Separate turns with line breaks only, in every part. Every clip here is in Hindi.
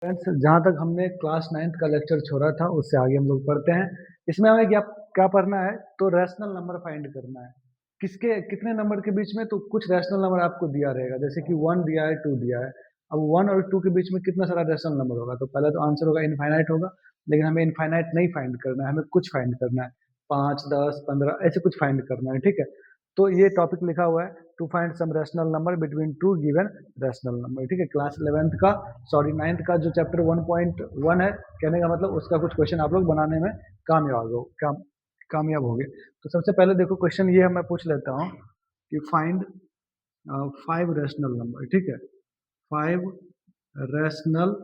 फ्रेंड्स, जहाँ तक हमने क्लास 9th का लेक्चर छोड़ा था उससे आगे हम लोग पढ़ते हैं। इसमें हमें क्या क्या पढ़ना है, तो रैशनल नंबर फाइंड करना है। किसके कितने नंबर के बीच में, तो कुछ रैशनल नंबर आपको दिया रहेगा, जैसे कि 1 दिया है, 2 दिया है। अब 1 और 2 के बीच में कितना सारा रैशनल नंबर होगा, तो पहले तो आंसर होगा इनफाइनाइट होगा। लेकिन हमें इनफाइनाइट नहीं फाइंड करना है, हमें कुछ फाइंड करना है। 5, 10, 15 ऐसे कुछ फाइंड करना है, ठीक है। तो ये टॉपिक लिखा हुआ है, to find some rational number between two given rational number, ठीक है। क्लास 11th का, सॉरी 9th का जो चैप्टर 1.1 है, कहने का मतलब उसका कुछ क्वेश्चन आप लोग बनाने में कामयाब हो गए। तो सबसे पहले देखो, क्वेश्चन ये मैं पूछ लेता हूँ कि फाइंड 5 रैशनल नंबर, ठीक है। 5 रैशनल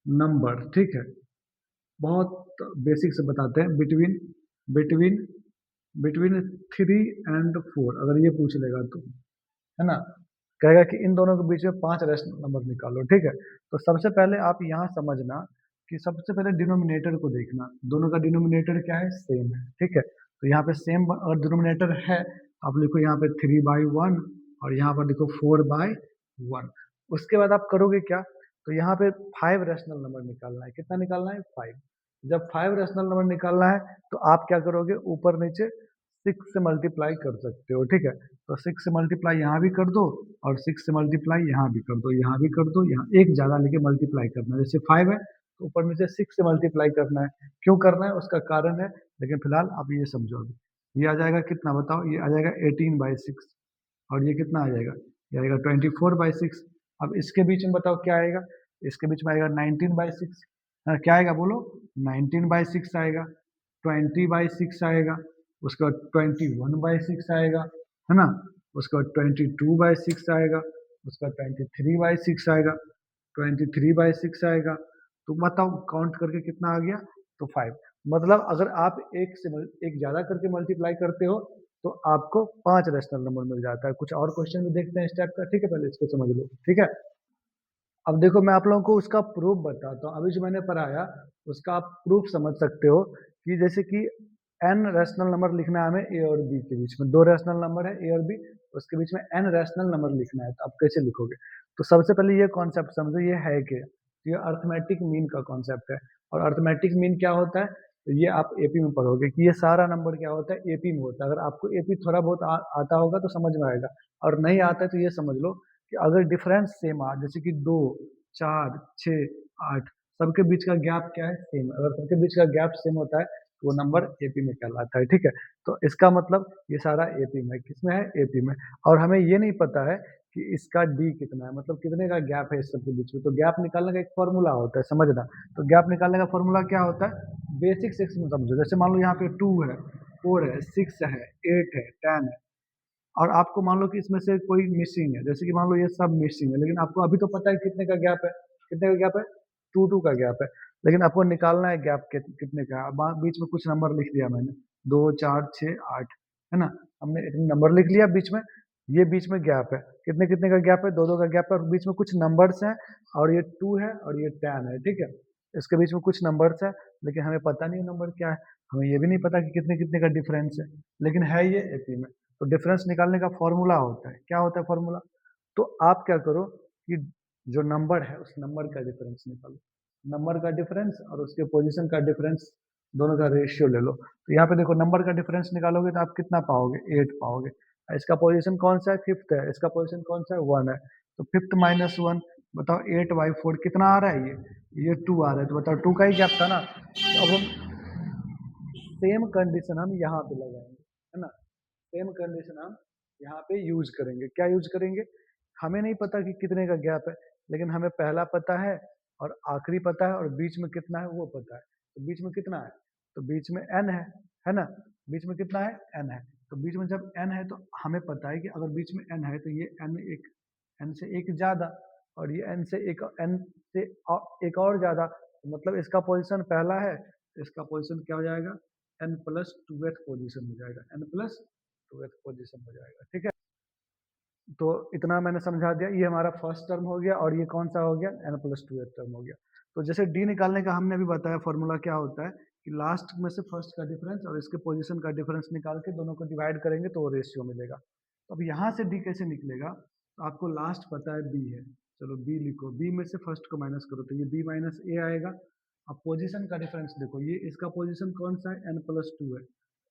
नंबर, ठीक है। बहुत बेसिक से बताते हैं। बिटवीन बिटवीन बिटवीन 3 and 4, अगर ये पूछ लेगा तो, है ना, कहेगा कि इन दोनों के बीच में 5 रैशनल नंबर निकालो, ठीक है। तो सबसे पहले आप यहाँ समझना कि सबसे पहले डिनोमिनेटर को देखना, दोनों का डिनोमिनेटर क्या है, सेम है, ठीक है। तो यहाँ पे सेम अगर डिनोमिनेटर है, आप लिखो यहाँ पे 3/1 और यहाँ पर लिखो 4/1। उसके बाद आप करोगे क्या, तो यहाँ पे 5 रैशनल नंबर निकालना है। कितना निकालना है, 5। जब 5 रैशनल नंबर निकालना है, तो आप क्या करोगे, ऊपर नीचे 6 से मल्टीप्लाई कर सकते हो, ठीक है। तो 6 से मल्टीप्लाई यहाँ भी कर दो और 6 से मल्टीप्लाई यहाँ भी कर दो, यहाँ भी कर दो, यहाँ एक ज़्यादा लेके मल्टीप्लाई करना है। जैसे 5 है तो ऊपर नीचे 6 से मल्टीप्लाई करना है। क्यों करना है, उसका कारण है, लेकिन फिलहाल आप ये समझो। अभी ये आ जाएगा कितना, बताओ, ये आ जाएगा 18/6। और ये कितना आ जाएगा, ये आएगा 24/6। अब इसके बीच में बताओ क्या आएगा, इसके बीच में आएगा 19/6। क्या आएगा बोलो, 19/6 आएगा, 20/6 आएगा, उसके बाद 21/6 आएगा, है ना। उसके बाद 22/6 आएगा, उसका 23/6 आएगा, 23/6 आएगा। तो बताओ काउंट करके कितना आ गया, तो 5। मतलब अगर आप एक ज़्यादा करके मल्टीप्लाई करते हो, तो आपको 5 रैशनल नंबर मिल जाता है। कुछ और क्वेश्चन भी देखते हैं इस टाइप का, ठीक है। पहले इसको समझ लो, ठीक है। अब देखो, मैं आप लोगों को उसका प्रूफ बताता हूँ। अभी जो मैंने पढ़ाया उसका आप प्रूफ समझ सकते हो, कि जैसे कि एन रैशनल नंबर लिखना है हमें, ए और बी के बीच में 2 रैशनल नंबर है, ए और बी, उसके बीच में एन रैशनल नंबर लिखना है, तो आप कैसे लिखोगे। तो सबसे पहले ये कॉन्सेप्ट समझो, ये है कि ये अर्थमेटिक मीन का कॉन्सेप्ट है। और अर्थमेटिक मीन क्या होता है, तो ये आप एपी में पढ़ोगे कि ये सारा नंबर क्या होता है, एपी में होता है। अगर आपको एपी थोड़ा बहुत आता होगा तो समझ में आएगा, और नहीं आता है तो ये समझ लो कि अगर डिफरेंस सेम आ, जैसे कि 2, 4, 6, 8, सबके बीच का गैप क्या है, सेम। अगर सबके बीच का गैप सेम होता है तो वो नंबर एपी में कहलाता है, ठीक है। तो इसका मतलब ये सारा एपी में, किसमें है, एपी में। और हमें ये नहीं पता है कि इसका डी कितना है, मतलब कितने का गैप है इस सबके बीच में। तो गैप निकालने का एक फॉर्मूला होता है, समझना। तो गैप निकालने का फॉर्मूला क्या होता है, बेसिक सेक्शन में समझो। जैसे मान लो यहाँ पे 2 है, 4 है, 6 है, 8 है, 10 है, और आपको मान लो कि इसमें से कोई मिसिंग है, जैसे कि मान लो ये सब मिसिंग है, लेकिन आपको अभी तो पता है कितने का गैप है, कितने का गैप है, 2 का गैप है। लेकिन आपको निकालना है गैप कितने का है। अब बीच में कुछ नंबर लिख दिया मैंने, 2, 4, 6, 8, है ना। हमने इतने नंबर लिख लिया बीच में, ये बीच में गैप है, कितने कितने का गैप है, 2 का गैप है, और बीच में कुछ नंबर्स हैं, और ये 2 है और ये 10 है, ठीक है। इसके बीच में कुछ नंबर्स है, लेकिन हमें पता नहीं नंबर क्या है। हमें ये भी नहीं पता कि कितने कितने का डिफरेंस है, लेकिन है ये एपी में। तो डिफरेंस निकालने का फॉर्मूला होता है, क्या होता है फॉर्मूला, तो आप क्या करो कि जो नंबर है उस नंबर का डिफरेंस निकालो, नंबर का डिफरेंस और उसके पोजीशन का डिफरेंस, दोनों का रेशियो ले लो। तो यहाँ पे देखो, नंबर का डिफरेंस निकालोगे तो आप कितना पाओगे, 8 पाओगे। इसका पोजीशन कौन सा है, 5th है, इसका पोजीशन कौन सा है, 1 है। तो 5th माइनस 1, बताओ 8/4 कितना आ रहा है, ये 2 आ रहा है। तो बताओ 2 का ही गैप था ना। तो अब हम सेम कंडीशन हम यहाँ पे लगाएंगे, है ना। सेम कंडीशन हम यहाँ पे यूज करेंगे। क्या यूज करेंगे, हमें नहीं पता कि कितने का गैप है, लेकिन हमें पहला पता है और आखिरी पता है, और बीच में कितना है वो पता है। तो बीच में कितना है, तो बीच में n है ना। बीच में कितना है, n है। तो बीच में जब n है तो हमें पता है कि अगर बीच में n है तो ये n से एक ज्यादा, और ये n से एक और ज्यादा, तो मतलब इसका पोजीशन पहला है, तो इसका पोजीशन क्या हो जाएगा, n+2th पोजीशन हो जाएगा, n+2th पोजीशन हो जाएगा, ठीक है। तो इतना मैंने समझा दिया, ये हमारा फर्स्ट टर्म हो गया, और ये कौन सा हो गया, n+2th टर्म हो गया। तो जैसे डी निकालने का हमने अभी बताया फॉर्मूला क्या होता है, कि लास्ट में से फर्स्ट का डिफरेंस और इसके पोजीशन का डिफरेंस निकाल के दोनों को डिवाइड करेंगे तो वो रेशियो मिलेगा। तो अब यहाँ से डी कैसे निकलेगा, तो आपको लास्ट पता है बी है, चलो बी लिखो, बी में से फर्स्ट को माइनस करो तो ये बी माइनस ए आएगा। अब पोजीशन का डिफरेंस देखो, ये इसका पोजीशन कौन सा है, n+2 है,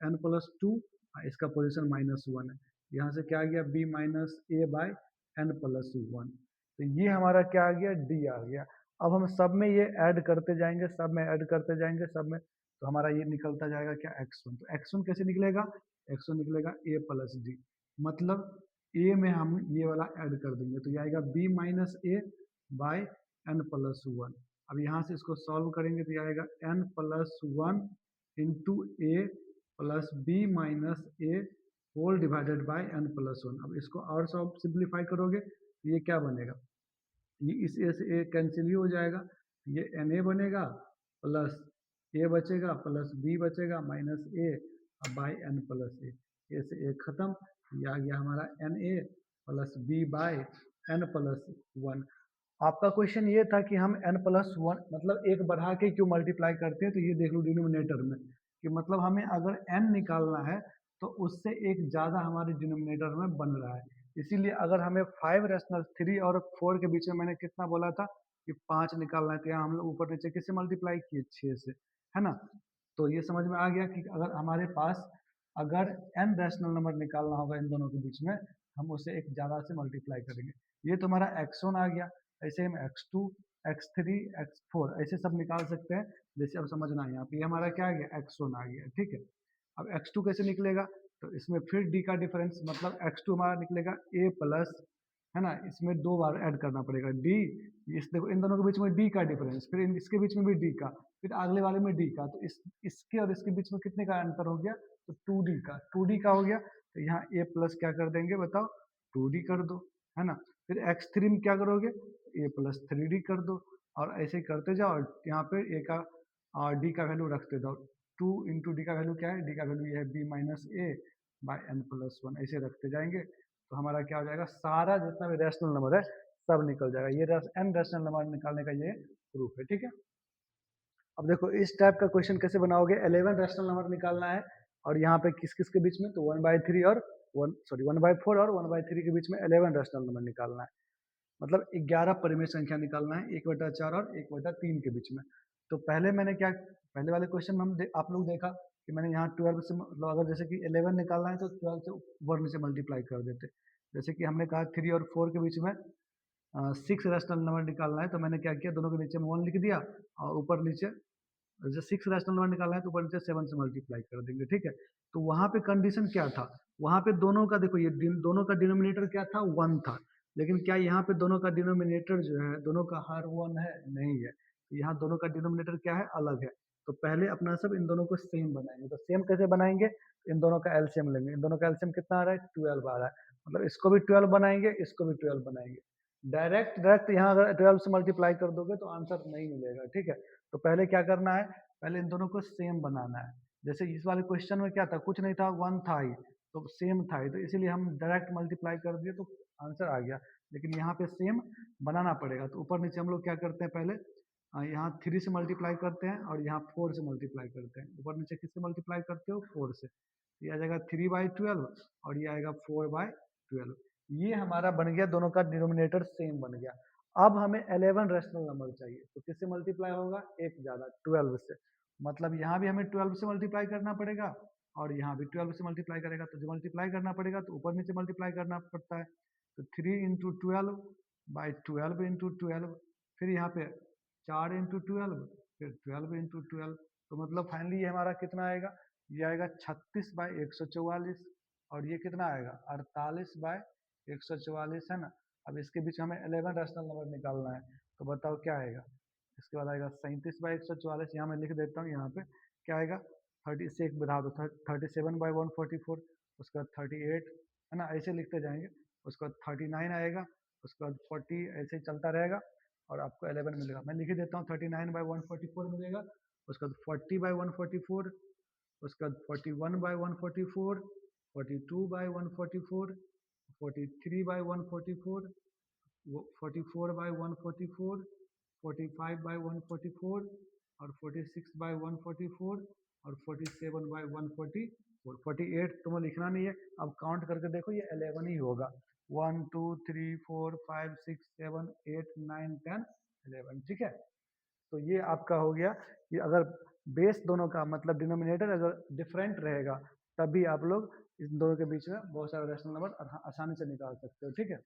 n+2, इसका पोजीशन -1 है। यहाँ से क्या आ गया, b minus a bye n+1। तो ये हमारा क्या आ गया, d आ गया। अब हम सब में ये ऐड करते जाएंगे, सब में ऐड करते जाएंगे, सब में, तो हमारा ये निकलता जाएगा क्या, x1। तो x1 कैसे निकलेगा, x1 निकलेगा a प्लस डी, मतलब a में हम ये वाला ऐड कर देंगे तो ये आएगा b minus a bye n+1। अब यहाँ से इसको सॉल्व करेंगे तो ये आएगा n+1 into a plus b minus a whole divided by n+1। अब इसको और सॉल्व सिंप्लीफाई करोगे तो ये क्या बनेगा, ये इस ए से ए कैंसिल ही हो जाएगा, ये एन ए बनेगा प्लस ए बचेगा प्लस बी बचेगा minus a by n plus a से ए खत्म, ये आ गया हमारा n a plus b by n+1। आपका क्वेश्चन ये था कि हम n+1 मतलब एक बढ़ा के क्यों मल्टीप्लाई करते हैं, तो ये देख लो डिनोमिनेटर में कि मतलब हमें अगर n निकालना है तो उससे एक ज़्यादा हमारे डिनोमिनेटर में बन रहा है। इसीलिए अगर हमें 5 रेशनल 3 और 4 के बीच में मैंने कितना बोला था कि 5 निकालना है, तो यहाँ हम लोग ऊपर नीचे किससे मल्टीप्लाई किए, 6 से, है ना। तो ये समझ में आ गया कि अगर हमारे पास अगर n रैशनल नंबर निकालना होगा इन दोनों के बीच में, हम उसे एक ज़्यादा से मल्टीप्लाई करेंगे। ये तो हमारा x1 आ गया, ऐसे हम x2 x3 x4 ऐसे सब निकाल सकते हैं, जैसे अब समझना है यहाँ पे, ये हमारा क्या आ गया, x1 आ गया, ठीक है। अब x2 कैसे निकलेगा, तो इसमें फिर d का डिफरेंस, मतलब x2 हमारा निकलेगा a प्लस, है ना, इसमें 2 बार ऐड करना पड़ेगा d, इस देखो इन दोनों के बीच में d का डिफरेंस, फिर इसके बीच में भी d का, फिर अगले वाले में d का, तो इसके और इसके बीच में कितने का अंतर हो गया, तो 2d का हो गया। तो यहाँ a प्लस क्या कर देंगे बताओ, 2d कर दो, है ना। फिर x3 में क्या करोगे, a प्लस 3d कर दो, और ऐसे करते जाओ, यहाँ पे a का और d का वैल्यू रखते जाओ। 2 इंटू डी का वैल्यू क्या है, डी का वैल्यू ये है b minus a bye n+1, ऐसे रखते जाएंगे तो हमारा क्या हो जाएगा, सारा जितना भी रैशनल नंबर है सब निकल जाएगा। ये n रैशनल नंबर निकालने का ये प्रूफ है, ठीक है। अब देखो इस टाइप का क्वेश्चन कैसे बनाओगे, 11 रैशनल नंबर निकालना है और यहाँ पे किस किस के बीच में, तो 1/3 और 1/4 और 1/3 के बीच में 11 रैशनल नंबर निकालना है, मतलब 11 परिमेय संख्या निकालना है 1/4 और 1/3 के बीच में। तो पहले मैंने क्या, पहले वाले क्वेश्चन में आप लोग देखा कि मैंने यहाँ 12 से, मतलब अगर जैसे कि 11 निकालना है तो 12 से ऊपर नीचे मल्टीप्लाई कर देते। जैसे कि हमने कहा 3 और 4 के बीच में 6 रैशनल नंबर निकालना है, तो मैंने क्या किया, दोनों के नीचे में 1 लिख दिया और ऊपर नीचे, जैसे 6 रैशनल नंबर निकालना है तो ऊपर नीचे 7 से मल्टीप्लाई कर देंगे, ठीक है। तो वहाँ पे कंडीशन क्या था, वहाँ पे दोनों का देखो, ये दोनों का डिनोमिनेटर क्या था, 1 था, लेकिन क्या यहाँ पे दोनों का डिनोमिनेटर जो है दोनों का हर 1 है, नहीं है। यहाँ दोनों का डिनोमिनेटर क्या है, अलग है। तो पहले अपना सब इन दोनों को सेम बनाएंगे, तो सेम कैसे बनाएंगे, इन दोनों का एलसीएम लेंगे, इन दोनों का एलसीएम कितना आ रहा है, 12 आ रहा है, मतलब इसको भी 12 बनाएंगे, इसको भी 12 बनाएंगे। डायरेक्ट डायरेक्ट यहाँ अगर 12 से मल्टीप्लाई कर दोगे तो आंसर नहीं मिलेगा, ठीक है। तो पहले क्या करना है, पहले इन दोनों को सेम बनाना है। जैसे इस वाले क्वेश्चन में क्या था, कुछ नहीं था, 1 था ही, तो सेम था ही, तो इसीलिए हम डायरेक्ट मल्टीप्लाई कर दिए तो आंसर आ गया। लेकिन यहाँ पे सेम बनाना पड़ेगा, तो ऊपर नीचे हम लोग क्या करते हैं, पहले यहाँ 3 से मल्टीप्लाई करते हैं और यहाँ 4 से मल्टीप्लाई करते हैं। ऊपर नीचे किससे मल्टीप्लाई करते हो, 4 से, ये आ जाएगा 3/12 और ये आएगा 4/12। ये हमारा बन गया, दोनों का डिनोमिनेटर सेम बन गया। अब हमें 11 रैशनल नंबर चाहिए, तो किससे मल्टीप्लाई होगा, एक ज़्यादा, 12 से, मतलब यहाँ भी हमें 12 से मल्टीप्लाई करना पड़ेगा और यहाँ भी 12 से मल्टीप्लाई करेगा, तो जो मल्टीप्लाई करना पड़ेगा तो ऊपर नीचे मल्टीप्लाई करना पड़ता है। तो 3 × 12/12 × 12, फिर यहाँ पे 4 × 12, फिर 12 × 12, तो मतलब फाइनली ये हमारा कितना आएगा, ये आएगा 36/144, और ये कितना आएगा, 48/144, है ना। अब इसके बीच हमें 11 रैशनल नंबर निकालना है, तो बताओ क्या आएगा, इसके बाद आएगा 37/144, यहाँ मैं लिख देता हूँ, यहाँ पे क्या आएगा, 30 से एक बढ़ा दो, 37/144, उसके बाद 38, है ना, ऐसे लिखते जाएंगे। उसके बाद 39 आएगा, उसके बाद 40, ऐसे ही चलता रहेगा और आपको 11 मिलेगा। मैं लिख ही देता हूँ, 39/144 मिलेगा, उसके बाद 40/144, उसके बाद 41/144, 42/144, 43/144, 44/144, 45/144 और 46/144 और 47/144। 48 तुम्हें लिखना नहीं है, अब काउंट करके देखो ये 11 ही होगा, 1 2 3 4 5 6 7 8 9 10 11, ठीक है। तो ये आपका हो गया कि अगर बेस दोनों का मतलब डिनोमिनेटर अगर डिफरेंट रहेगा तभी आप लोग इन दोनों के बीच में बहुत सारे रैशनल नंबर आसानी से निकाल सकते हो, ठीक है।